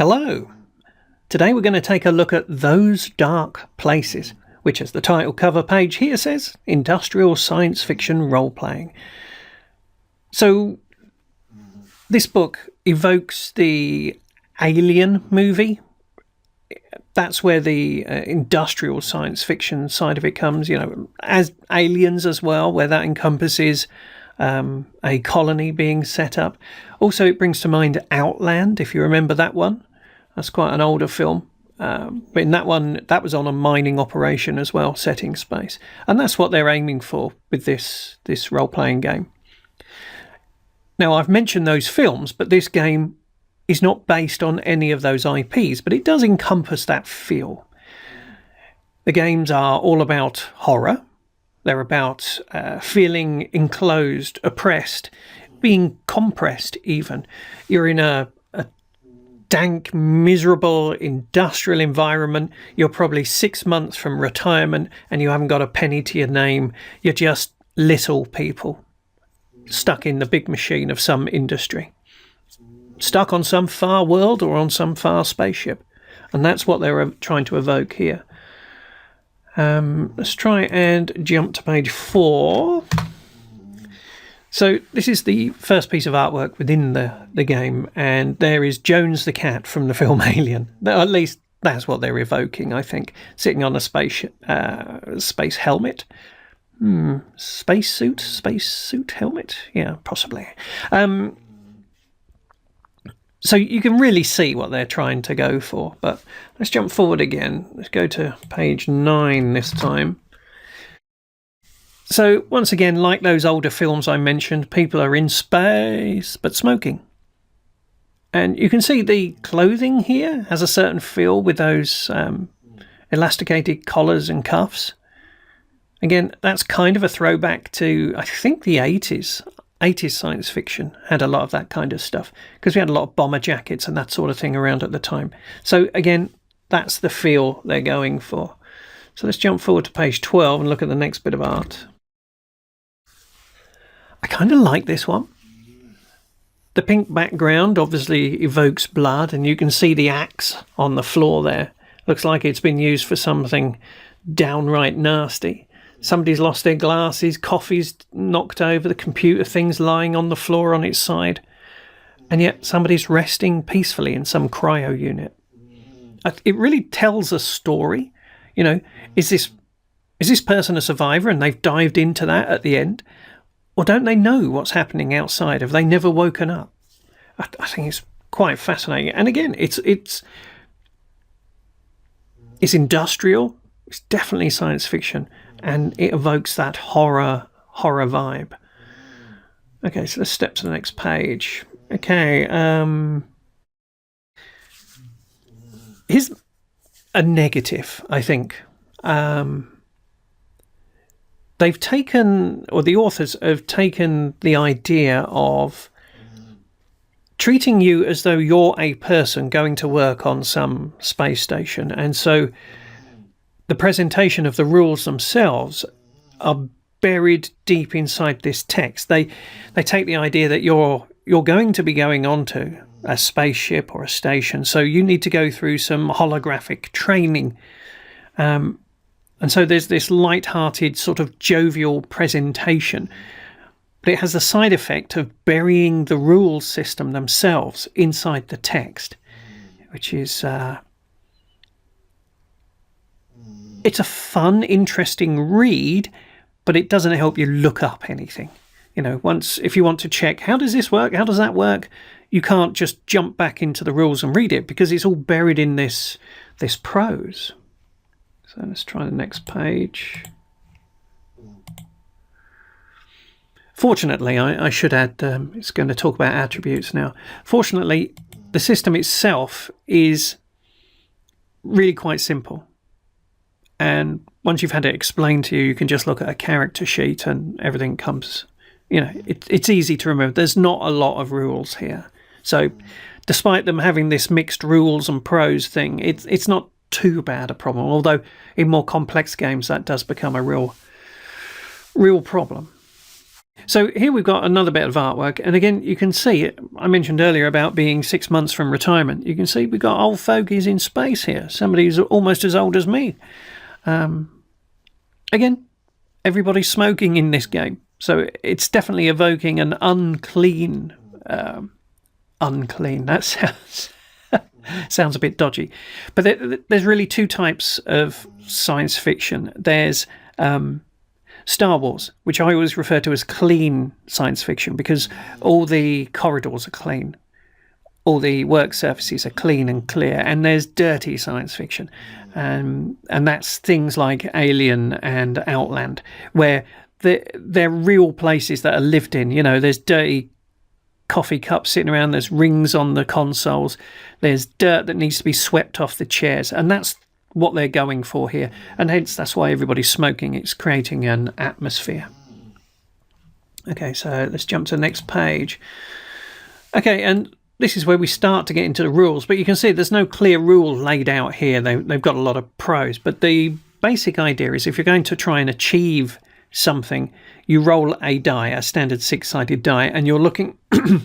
Hello! Today we're going to take a look at Those Dark Places, which, as the title cover page here says, industrial science fiction role-playing. So, this book evokes the Alien movie. That's where the industrial science fiction side of it comes, as aliens as well, where that encompasses a colony being set up. Also, it brings to mind Outland, if you remember that one. That's quite an older film. But in that one, that was on a mining operation as well, set in space. And that's what they're aiming for with this role-playing game. Now, I've mentioned those films, but this game is not based on any of those IPs, but it does encompass that feel. The games are all about horror. They're about feeling enclosed, oppressed, being compressed even. You're in a dank, miserable industrial environment. You're probably 6 months from retirement and you haven't got a penny to your name. You're just little people stuck in the big machine of some industry, stuck on some far world or on some far spaceship. And that's what they're trying to evoke here. Let's try and jump to page 4. So this is the first piece of artwork within the game, and there is Jones the cat from the film Alien. At least that's what they're evoking, I think, sitting on a space helmet. Space suit helmet? Yeah, possibly. So you can really see what they're trying to go for. But let's jump forward again. Let's go to page 9 this time. So once again, like those older films I mentioned, people are in space but smoking. And you can see the clothing here has a certain feel with those elasticated collars and cuffs. Again, that's kind of a throwback to, I think, the 80s. 80s science fiction had a lot of that kind of stuff because we had a lot of bomber jackets and that sort of thing around at the time. So again, that's the feel they're going for. So let's jump forward to page 12 and look at the next bit of art. I kind of like this one. The pink background obviously evokes blood, and you can see the axe on the floor there. Looks like it's been used for something downright nasty. Somebody's lost their glasses, coffee's knocked over, the computer thing's lying on the floor on its side. And yet somebody's resting peacefully in some cryo unit. It really tells a story. Is this person a survivor and they've dived into that at the end? Or don't they know what's happening outside? Have they never woken up? I think it's quite fascinating. And again, it's industrial. It's definitely science fiction. And it evokes that horror vibe. Okay, so let's step to the next page. Okay, here's a negative, I think. They've taken, or the authors have taken the idea of treating you as though you're a person going to work on some space station. And so the presentation of the rules themselves are buried deep inside this text. They take the idea that you're going to be going onto a spaceship or a station, so you need to go through some holographic training. And so there's this light-hearted sort of jovial presentation, but it has the side effect of burying the rules system themselves inside the text, which is it's a fun, interesting read, but it doesn't help you look up anything. If you want to check, how does this work? How does that work? You can't just jump back into the rules and read it because it's all buried in this prose. So let's try the next page. Fortunately, I should add, it's going to talk about attributes now. Fortunately, the system itself is really quite simple. And once you've had it explained to you, you can just look at a character sheet and everything comes, it's easy to remember. There's not a lot of rules here. So despite them having this mixed rules and prose thing, it's not too bad a problem. Although in more complex games, that does become a real problem. So here we've got another bit of artwork, and again you can see it. I mentioned earlier about being 6 months from retirement. You can see we've got old fogies in space here. Somebody who's almost as old as me. Again, everybody's smoking in this game, so it's definitely evoking an unclean. Unclean. That sounds a bit dodgy, but there's really two types of science fiction. There's Star Wars, which I always refer to as clean science fiction because all the corridors are clean, all the work surfaces are clean and clear, and there's dirty science fiction, and that's things like Alien and Outland, where they're real places that are lived in. You know, there's dirty coffee cups sitting around, there's rings on the consoles, there's dirt that needs to be swept off the chairs, and that's what they're going for here, and hence that's why everybody's smoking. It's creating an atmosphere. Okay, so let's jump to the next page. Okay, and this is where we start to get into the rules, but you can see there's no clear rule laid out here. They've got a lot of prose, but the basic idea is if you're going to try and achieve something, you roll a die, a standard six-sided die, and you're looking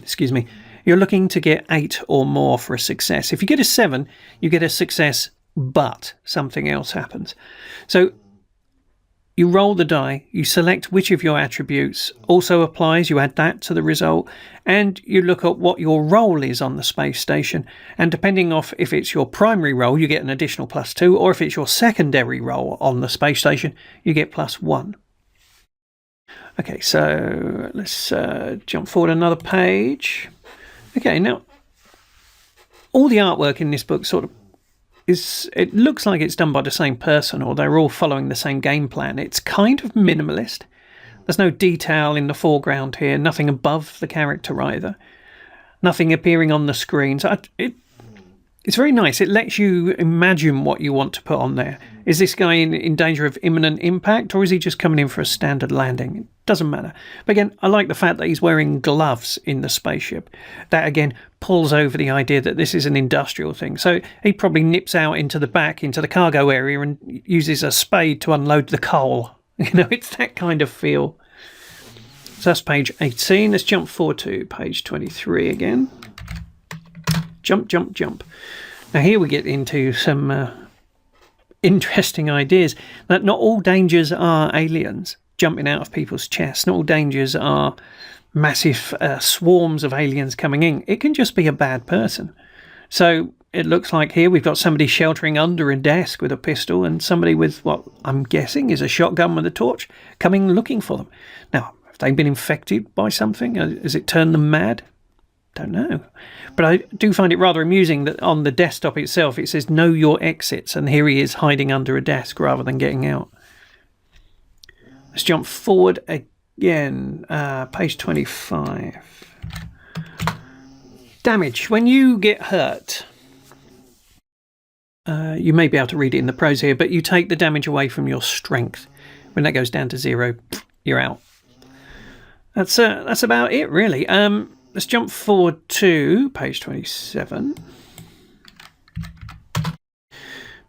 excuse me, you're looking to get 8 or more for a success. If you get a 7, you get a success, but something else happens. So you roll the die, you select which of your attributes also applies, you add that to the result, and you look at what your role is on the space station, and depending on if it's your primary role, you get an additional +2, or if it's your secondary role on the space station, you get +1. Okay, so let's jump forward another page. Okay, now all the artwork in this book sort of it looks like it's done by the same person, or they're all following the same game plan. It's kind of minimalist. There's no detail in the foreground here, nothing above the character either, nothing appearing on the screen. So it's very nice. It lets you imagine what you want to put on there. Is this guy in danger of imminent impact, or is he just coming in for a standard landing? It doesn't matter. But again, I like the fact that he's wearing gloves in the spaceship. That, again, pulls over the idea that this is an industrial thing. So he probably nips out into the back, into the cargo area, and uses a spade to unload the coal. You know, it's that kind of feel. So that's page 18. Let's jump forward to page 23 again. Jump, jump, jump. Now here we get into some interesting ideas. That not all dangers are aliens jumping out of people's chests. Not all dangers are massive swarms of aliens coming in. It can just be a bad person. So it looks like here we've got somebody sheltering under a desk with a pistol, and somebody with what I'm guessing is a shotgun with a torch coming looking for them. Now, have they been infected by something? Has it turned them mad? Don't know, but I do find it rather amusing that on the desktop itself it says know your exits, and here he is hiding under a desk rather than getting out. Let's jump forward again, page 25. Damage. When you get hurt, you may be able to read it in the prose here, but you take the damage away from your strength. When that goes down to 0, you're out. That's about it, really. Let's jump forward to page 27.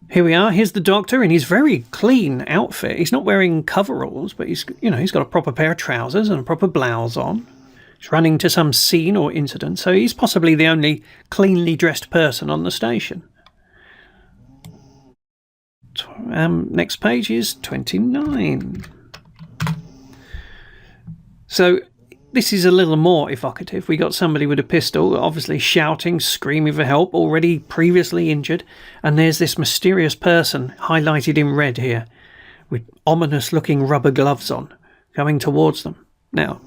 Here we are. Here's the Doctor in his very clean outfit. He's not wearing coveralls, but he's got a proper pair of trousers and a proper blouse on. He's running to some scene or incident, so he's possibly the only cleanly dressed person on the station. Next page is 29. So this is a little more evocative. We got somebody with a pistol, obviously shouting, screaming for help, already previously injured. And there's this mysterious person, highlighted in red here, with ominous-looking rubber gloves on, coming towards them. Now,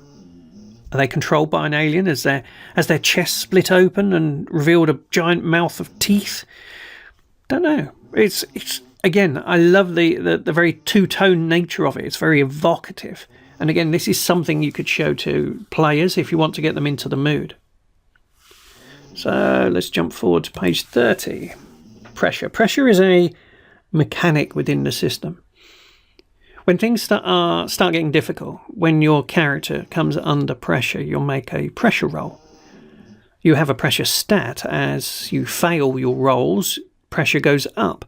are they controlled by an alien? Has their chest split open and revealed a giant mouth of teeth? Don't know. It's again, I love the very two-tone nature of it. It's very evocative. And again, this is something you could show to players if you want to get them into the mood. So let's jump forward to page 30. Pressure. Pressure is a mechanic within the system. When things start getting difficult, when your character comes under pressure, you'll make a pressure roll. You have a pressure stat. As you fail your rolls, pressure goes up.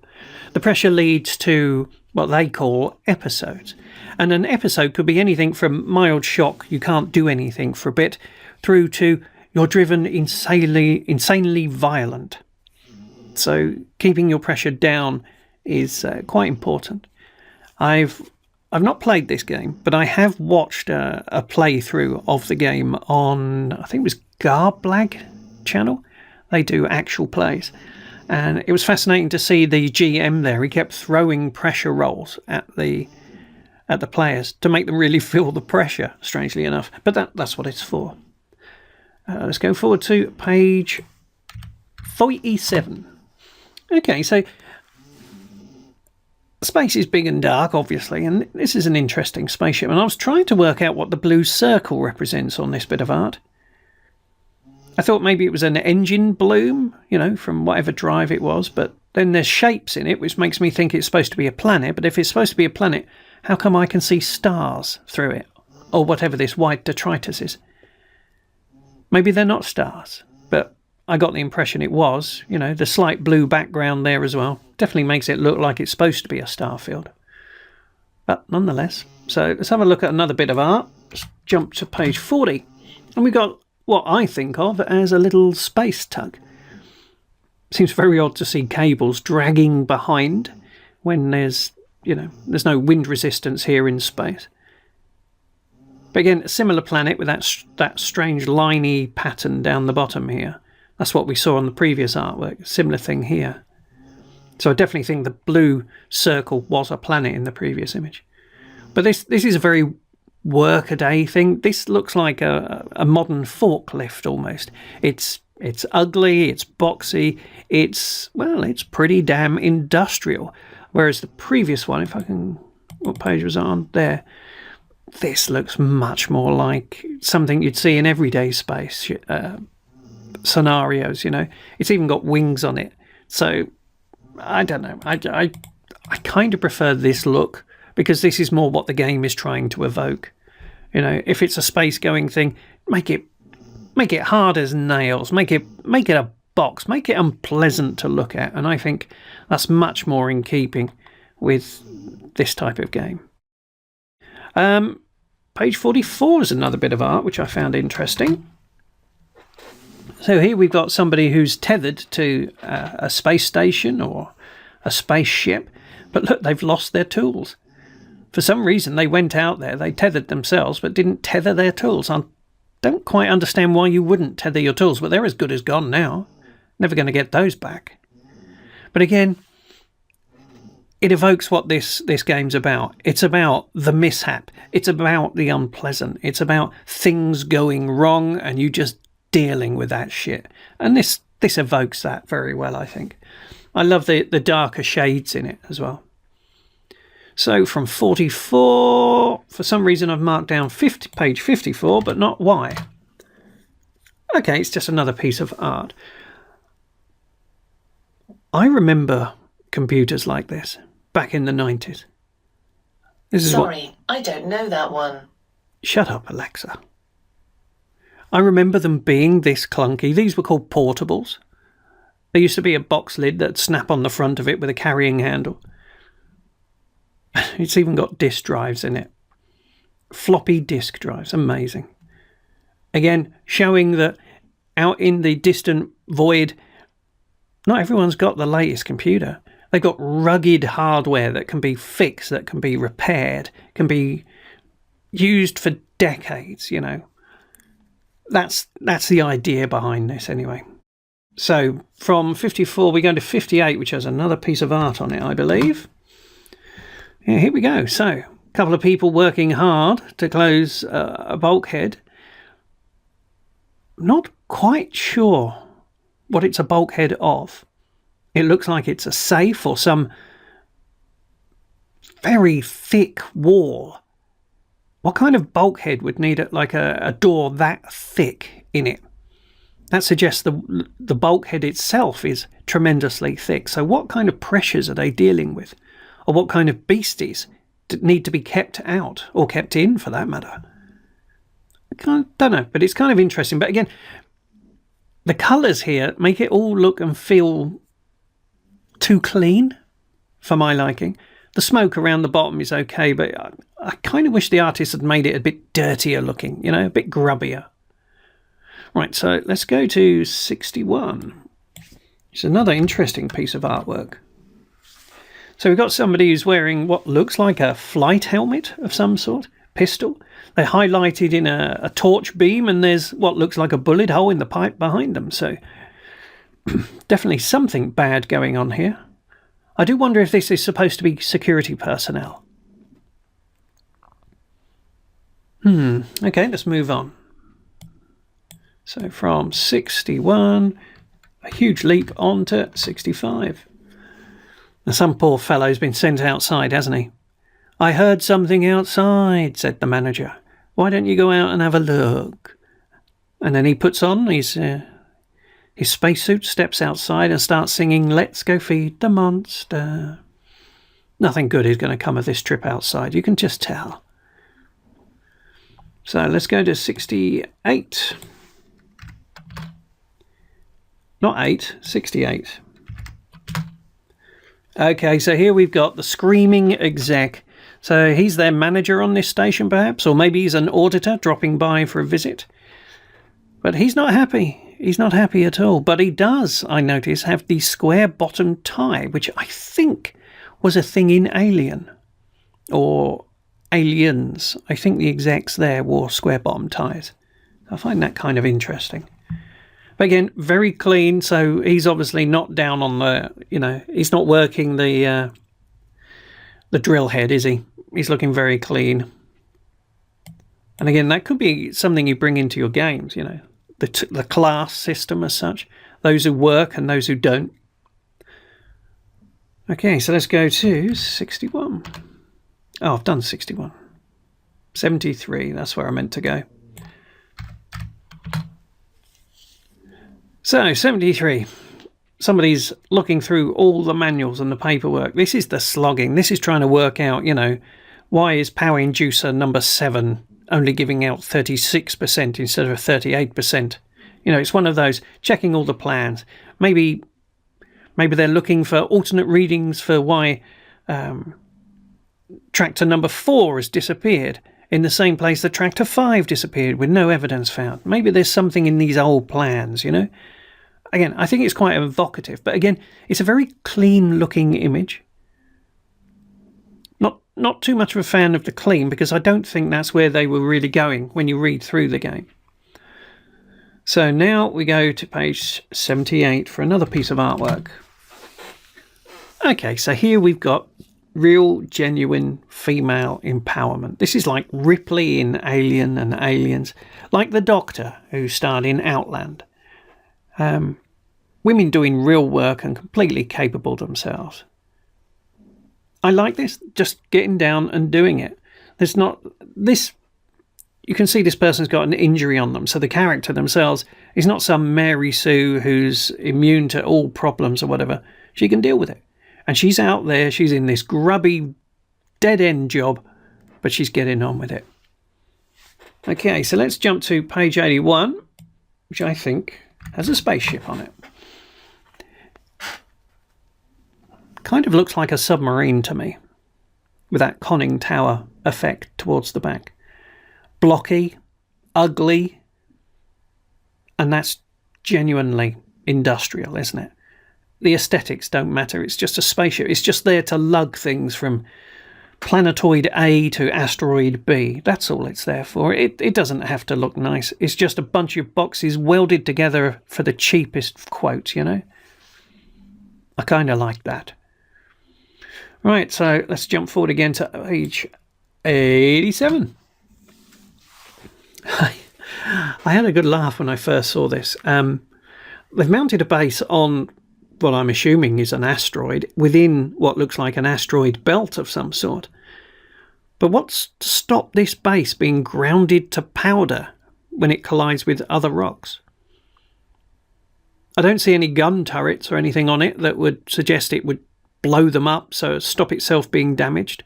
The pressure leads to what they call episodes. And an episode could be anything from mild shock, you can't do anything for a bit, through to you're driven insanely violent. So keeping your pressure down is quite important. I've not played this game, but I have watched a playthrough of the game on, I think it was Garblag channel. They do actual plays. And it was fascinating to see the GM there. He kept throwing pressure rolls at the players to make them really feel the pressure, strangely enough. But that's what it's for. Let's go forward to page 47. Okay, so space is big and dark, obviously, and this is an interesting spaceship. And I was trying to work out what the blue circle represents on this bit of art. I thought maybe it was an engine bloom, from whatever drive it was, but then there's shapes in it, which makes me think it's supposed to be a planet. But if it's supposed to be a planet, how come I can see stars through it? Or whatever this white detritus is. Maybe they're not stars, but I got the impression it was. The slight blue background there as well. Definitely makes it look like it's supposed to be a star field. But nonetheless, so let's have a look at another bit of art. Let's jump to page 40. And we've got what I think of as a little space tug. Seems very odd to see cables dragging behind when there's no wind resistance here in space. But again, a similar planet with that strange liney pattern down the bottom here. That's what we saw on the previous artwork. Similar thing here. So I definitely think the blue circle was a planet in the previous image. But this is a very workaday thing. This looks like a modern forklift almost. It's ugly, it's boxy, it's pretty damn industrial. Whereas the previous one, what page was it on? There. This looks much more like something you'd see in everyday space scenarios, It's even got wings on it. So, I don't know. I kind of prefer this look because this is more what the game is trying to evoke. If it's a space-going thing, make it hard as nails. Make it a box. Make it unpleasant to look at. And I think that's much more in keeping with this type of game. Page 44 is another bit of art which I found interesting. So here we've got somebody who's tethered to a space station or a spaceship, but look, they've lost their tools. For some reason, they went out there, they tethered themselves, but didn't tether their tools. I don't quite understand why you wouldn't tether your tools, but they're as good as gone now. Never going to get those back. But again, it evokes what this game's about. It's about the mishap. It's about the unpleasant. It's about things going wrong and you just dealing with that shit. And this evokes that very well, I think. I love the darker shades in it as well. So from 44, for some reason I've marked down page 54, but not why. Okay, it's just another piece of art. I computers like this back in the 90s. Sorry, I don't know that one. Shut up, Alexa. I remember them being this clunky. These were called portables. There used to be a box lid that'd snap on the front of it with a carrying handle. It's even got disk drives in it. Floppy disk drives. Amazing. Again, showing that out in the distant void, not everyone's got the latest computer. They've got rugged hardware that can be fixed, that can be repaired, can be used for decades, you know. That's the idea behind this anyway. So from 54 we go to 58, which has another piece of art on it, I believe. Yeah, here we go. So a couple of people working hard to close a bulkhead. Not quite sure what it's a bulkhead of. It looks like it's a safe or some very thick wall. What kind of bulkhead would need a door that thick in it? That suggests the bulkhead itself is tremendously thick. So what kind of pressures are they dealing with? Or what kind of beasties need to be kept out, or kept in for that matter? I don't know, but it's kind of interesting. But again, the colours here make it all look and feel too clean. for my liking. The smoke around the bottom is okay, but I kind of wish the artist had made it a bit dirtier looking, a bit grubbier. Right, so let's go to 61. It's another interesting piece of artwork. So we've got somebody who's wearing what looks like a flight helmet of some sort, pistol. They're highlighted in a torch beam, and there's what looks like a bullet hole in the pipe behind them. So definitely something bad going on here. I do wonder if this is supposed to be security personnel. Okay, let's move on. So from 61, a huge leap on to 65. Now some poor fellow's been sent outside, hasn't he? I heard something outside, said the manager. Why don't you go out and have a look? And then he puts on his spacesuit, steps outside and starts singing, Let's Go Feed the Monster. Nothing good is going to come of this trip outside, you can just tell. So let's go to 68. Not 8, 68. Okay, so here we've got the screaming exec. So he's their manager on this station, perhaps, or maybe he's an auditor dropping by for a visit. But he's not happy. He's not happy at all. But he does, I notice, have the square-bottomed tie, which I think was a thing in Alien. Or Aliens. I think the execs there wore square-bottomed ties. I find that kind of interesting. But again, very clean, so he's obviously not down on the, he's not working the drill head, is he? He's looking very clean. And again, that could be something you bring into your games, the class system as such. Those who work and those who don't. Okay, so let's go to 61. Oh, I've done 61. 73, that's where I meant to go. So, 73. Somebody's looking through all the manuals and the paperwork. This is the slogging. This is trying to work out, why is power inducer number 7 only giving out 36% instead of 38%? It's one of those, checking all the plans. Maybe they're looking for alternate readings for why tractor number 4 has disappeared in the same place that tractor 5 disappeared with no evidence found. Maybe there's something in these old plans, Again, I think it's quite evocative, but again, it's a very clean-looking image. Not too much of a fan of the clean, because I don't think that's where they were really going when you read through the game. So now we go to page 78 for another piece of artwork. Okay, so here we've got real, genuine female empowerment. This is like Ripley in Alien and Aliens, like the Doctor who starred in Outland. Women doing real work and completely capable themselves. I like this, just getting down and doing it. There's not this. You can see this person's got an injury on them, so the character themselves is not some Mary Sue who's immune to all problems or whatever. She can deal with it. And she's out there, she's in this grubby, dead-end job, but she's getting on with it. Okay, so let's jump to page 81, which I think has a spaceship on it. Kind of looks like a submarine to me, with that conning tower effect towards the back. Blocky, ugly, and that's genuinely industrial, isn't it? The aesthetics don't matter, it's just a spaceship. It's just there to lug things from planetoid A to asteroid B. That's all it's there for. It doesn't have to look nice. It's just a bunch of boxes welded together for the cheapest quote, I kind of like that. Right, so let's jump forward again to page 87. I had a good laugh when I first saw this. They've mounted a base on what I'm assuming is an asteroid within what looks like an asteroid belt of some sort. But what's to stop this base being grounded to powder when it collides with other rocks? I don't see any gun turrets or anything on it that would suggest it would blow them up so stop itself being damaged.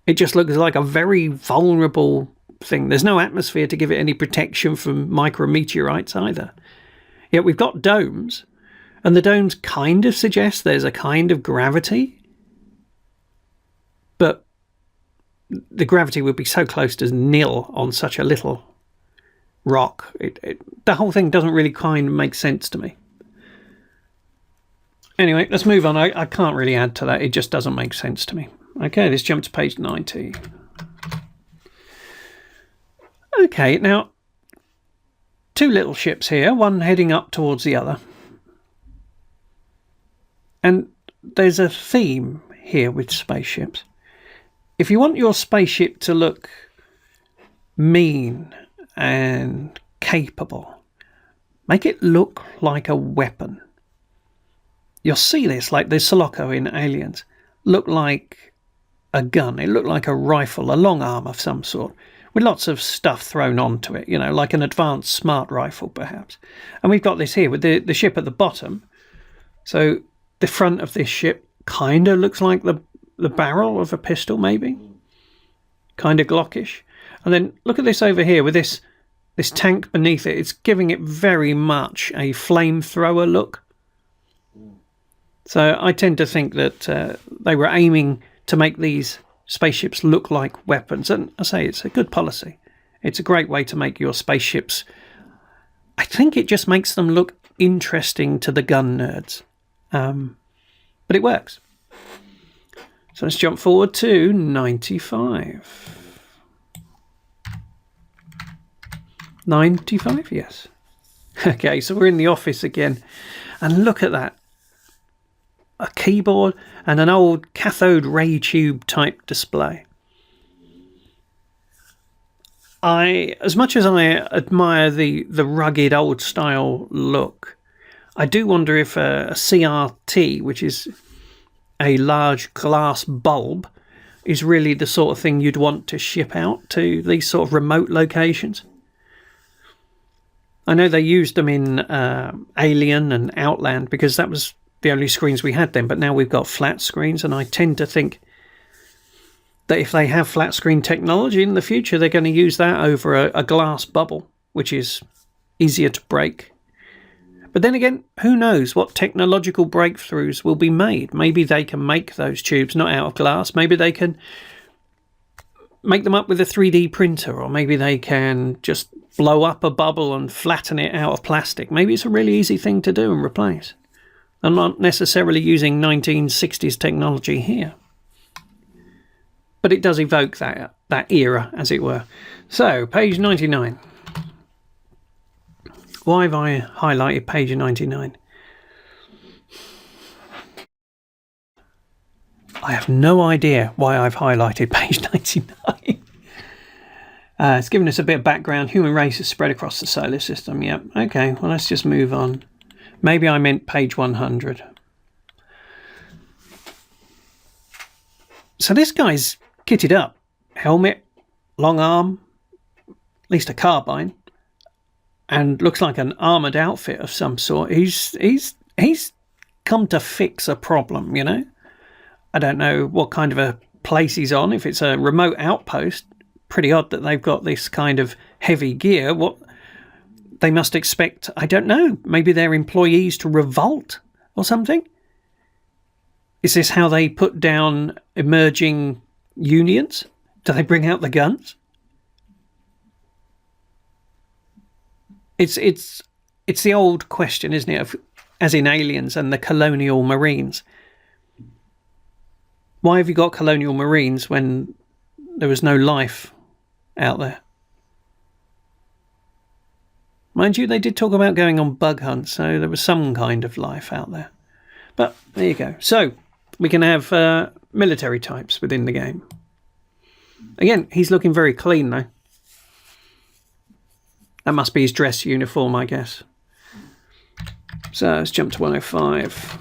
It just looks like a very vulnerable thing. There's no atmosphere to give it any protection from micrometeorites either. Yet we've got domes, And the domes kind of suggest there's a kind of gravity, but the gravity would be so close to nil on such a little rock. The whole thing doesn't really kind of make sense to me. Anyway, let's move on. I can't really add to that. It just doesn't make sense to me. Okay, let's jump to page 90. Okay, now, two little ships here, one heading up towards the other. And there's a theme here with spaceships. If you want your spaceship to look mean and capable, make it look like a weapon. You'll see this, like the Sulaco in Aliens, look like a gun. It looked like a rifle, a long arm of some sort, with lots of stuff thrown onto it, you know, like an advanced smart rifle, perhaps. And we've got this here with the ship at the bottom. So the front of this ship kind of looks like the barrel of a pistol, maybe. Kind of Glockish. And then look at this over here with this tank beneath it. It's giving it very much a flamethrower look. So I tend to think that they were aiming to make these spaceships look like weapons. And I say it's a good policy. It's a great way to make your spaceships. I think it just makes them look interesting to the gun nerds. But it works. So let's jump forward to 95. 95, yes. Okay, so we're in the office again. And look at that. A keyboard and an old cathode ray tube type display. As much as I admire the rugged old style look, I do wonder if a CRT, which is a large glass bulb, is really the sort of thing you'd want to ship out to these sort of remote locations. I know they used them in Alien and Outland because that was the only screens we had then, but now we've got flat screens, and I tend to think that if they have flat screen technology in the future, they're going to use that over a glass bubble, which is easier to break. But then again, who knows what technological breakthroughs will be made? Maybe they can make those tubes not out of glass. Maybe they can make them up with a 3D printer, or maybe they can just blow up a bubble and flatten it out of plastic. Maybe it's a really easy thing to do and replace. I'm not necessarily using 1960s technology here. But it does evoke that era, as it were. So, page 99. Why have I highlighted page 99? I have no idea why I've highlighted page 99. It's given us a bit of background. Human race is spread across the solar system. Yep. Okay, well, let's just move on. Maybe I meant page 100. So this guy's kitted up. Helmet, long arm, at least a carbine, and looks like an armoured outfit of some sort. He's come to fix a problem, you know? I don't know what kind of a place he's on. If it's a remote outpost, pretty odd that they've got this kind of heavy gear. What they must expect, I don't know, maybe their employees to revolt or something? Is this how they put down emerging unions? Do they bring out the guns? It's the old question, isn't it, as in Aliens and the colonial marines. Why have you got colonial marines when there was no life out there? Mind you, they did talk about going on bug hunts, so there was some kind of life out there. But there you go. So we can have military types within the game. Again, he's looking very clean, though. That must be his dress uniform, I guess. So let's jump to 105.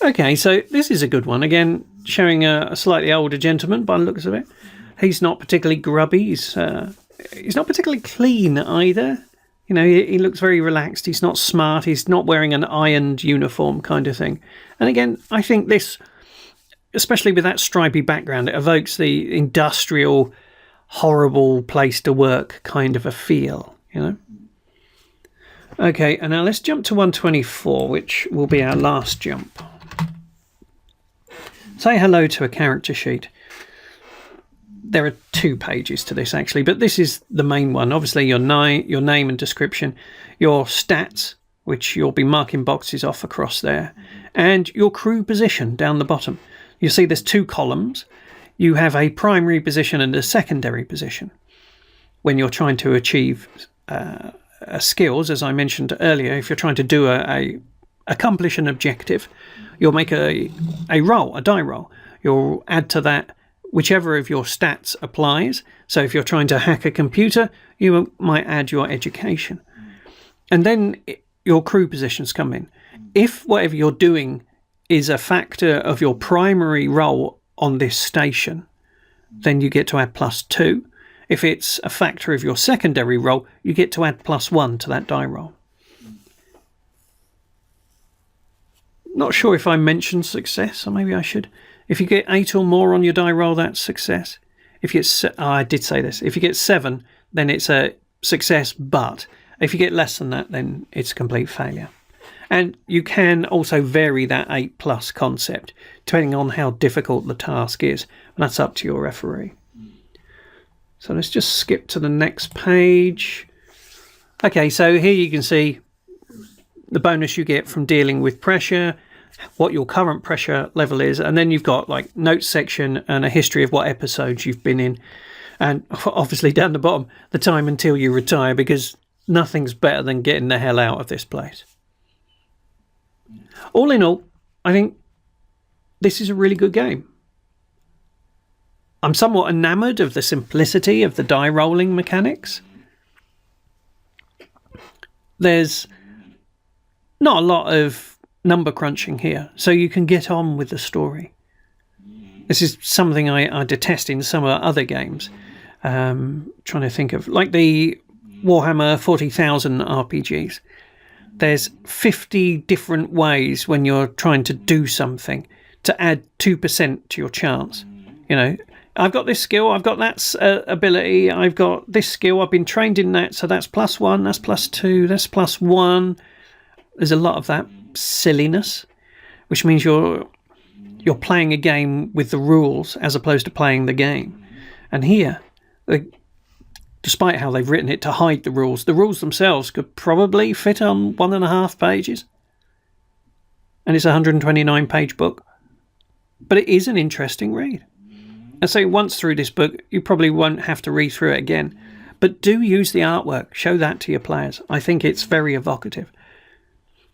Okay, so this is a good one. Again, showing a slightly older gentleman by the looks of it. He's not particularly grubby. He's not particularly clean either. You know, he looks very relaxed. He's not smart. He's not wearing an ironed uniform kind of thing. And again, I think this, especially with that stripy background, it evokes the industrial, horrible place to work kind of a feel, you know. Okay, and now let's jump to 124, which will be our last jump. Say hello to a character sheet. There are 2 pages to this, actually, but this is the main one. Obviously, your name and description, your stats, which you'll be marking boxes off across there, and your crew position down the bottom. You see there's 2 columns. You have a primary position and a secondary position. When you're trying to achieve skills, as I mentioned earlier, if you're trying to do accomplish an objective, you'll make a die roll. You'll add to that whichever of your stats applies. So if you're trying to hack a computer, you might add your education. And then your crew positions come in. If whatever you're doing is a factor of your primary role on this station, then you get to add +2. If it's a factor of your secondary role, you get to add +1 to that die roll. Not sure if I mentioned success, or maybe I should. If you get 8 or more on your die roll, that's success. If you get I did say this. If you get 7, then it's a success, but if you get less than that, then it's a complete failure. And you can also vary that 8+ concept, depending on how difficult the task is. And that's up to your referee. So let's just skip to the next page. Okay, so here you can see the bonus you get from dealing with pressure, what your current pressure level is, and then you've got like notes section and a history of what episodes you've been in. And obviously down the bottom, the time until you retire, because nothing's better than getting the hell out of this place. All in all, I think this is a really good game. I'm somewhat enamoured of the simplicity of the die rolling mechanics. There's not a lot of number crunching here, so you can get on with the story. This is something I detest in some other games. Trying to think of, like the Warhammer 40,000 RPGs. There's 50 different ways when you're trying to do something to add 2% to your chance. You know, I've got this skill, I've got that ability, I've got this skill, I've been trained in that, so that's +1, that's +2, that's +1. There's a lot of that silliness, which means you're playing a game with the rules as opposed to playing the game. And here, despite how they've written it to hide the rules themselves could probably fit on 1.5 pages. And it's a 129-page book. But it is an interesting read. And so once through this book, you probably won't have to read through it again. But do use the artwork. Show that to your players. I think it's very evocative.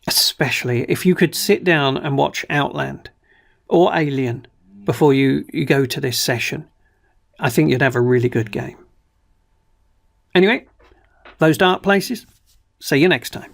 Especially if you could sit down and watch Outland or Alien before you go to this session. I think you'd have a really good game. Anyway, those dark places. See you next time.